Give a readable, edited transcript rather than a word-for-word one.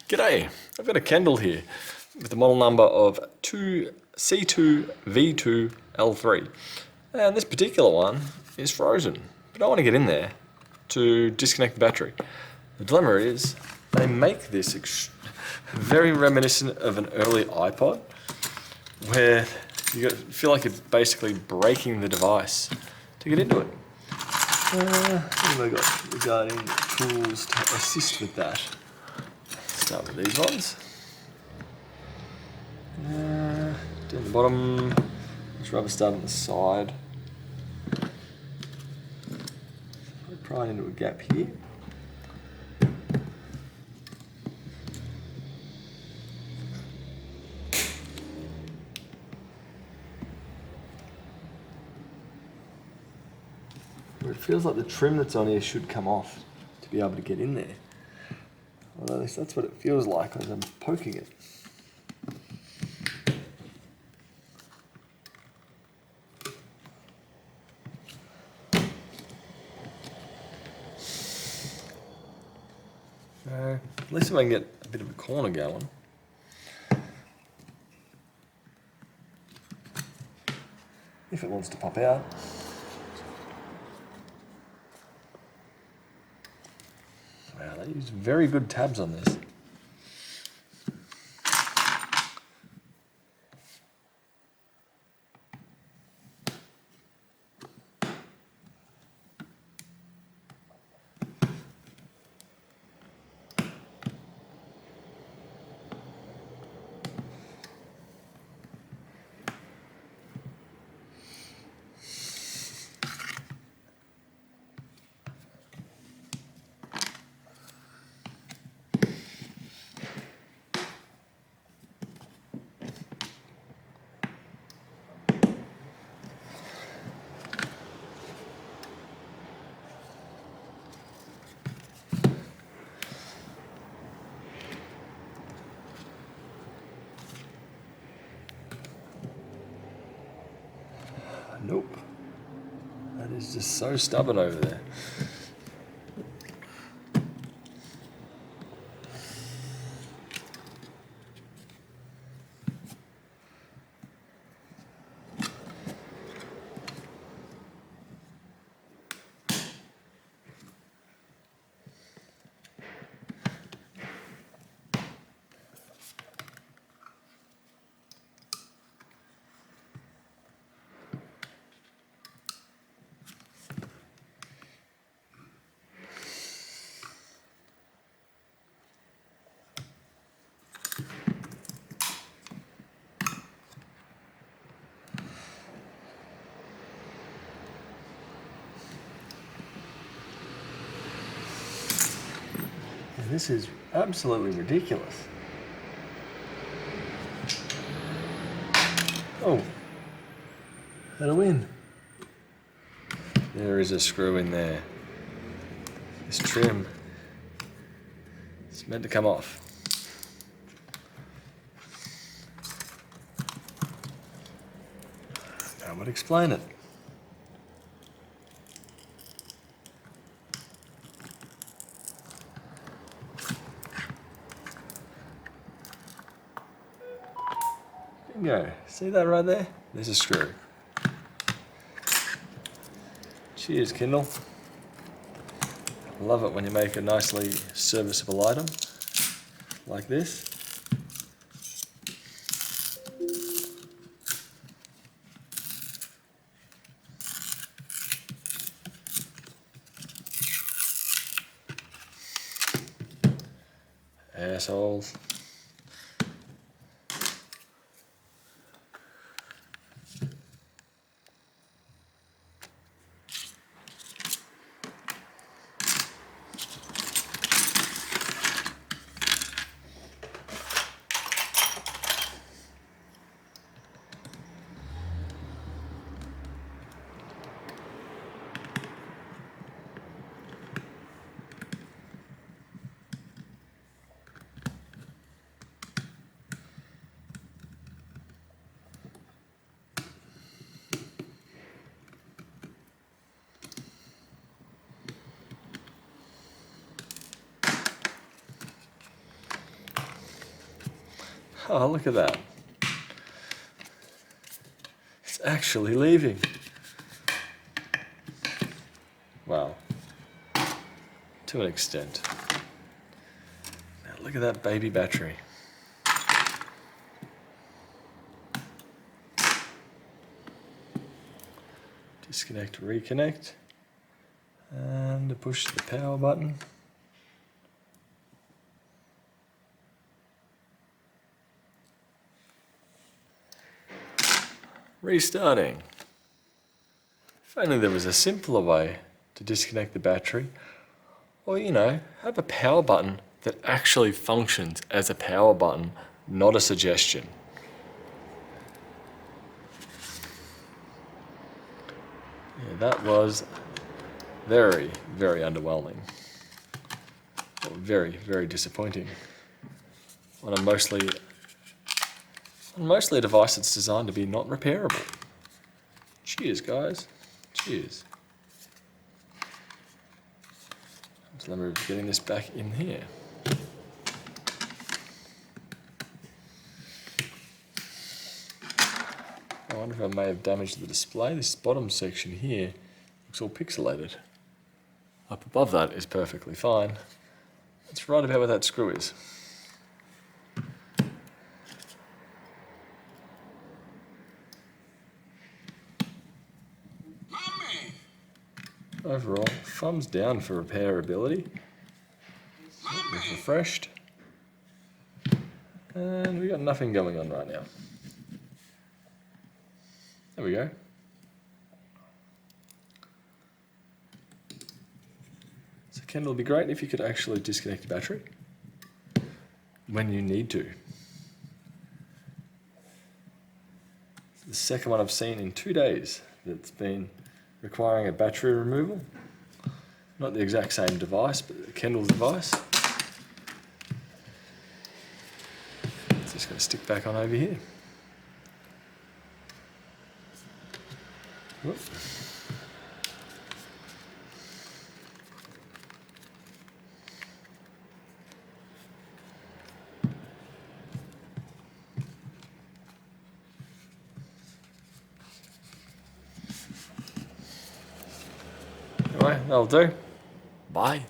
G'day, I've got a Kindle here with the model number of C2V2L3, and this particular one is frozen, but I want to get in there to disconnect the battery. The dilemma is they make this very reminiscent of an early iPod where you feel like you're basically breaking the device to get into it. What have I got regarding tools to assist with that? Start with these ones. Down the bottom, this rubber stud on the side. I pry it into a gap here. It feels like the trim that's on here should come off to be able to get in there. Well, at least that's what it feels like as I'm poking it. At least if I can get a bit of a corner going. If it wants to pop out. Wow, they use very good tabs on this. Nope. That is just so stubborn over there. This is absolutely ridiculous. Oh, had a win. There is a screw in there. This trim is meant to come off. That would explain it. Bingo. See that right there? There's a screw. Cheers, Kindle. Love it when you make a nicely serviceable item like this. Assholes. Oh, look at that. It's actually leaving. Wow. To an extent. Now look at that baby battery. Disconnect, reconnect. And push the power button. Restarting. If only there was a simpler way to disconnect the battery, or have a power button that actually functions as a power button, not a suggestion. Yeah, that was very, very underwhelming. Very, very disappointing. On mostly a device that's designed to be not repairable. Cheers, guys. Cheers. So let me getting this back in here. I wonder if I may have damaged the display. This bottom section here looks all pixelated. Up above that is perfectly fine. That's right about where that screw is. Overall, thumbs down for repairability. We've refreshed. And we got nothing going on right now. There we go. So Kindle would be great if you could actually disconnect the battery when you need to. It's the second one I've seen in 2 days that's been requiring a battery removal. Not the exact same device, but Kindle's device. It's just going to stick back on over here. Whoop. Anyway, that'll do. Bye.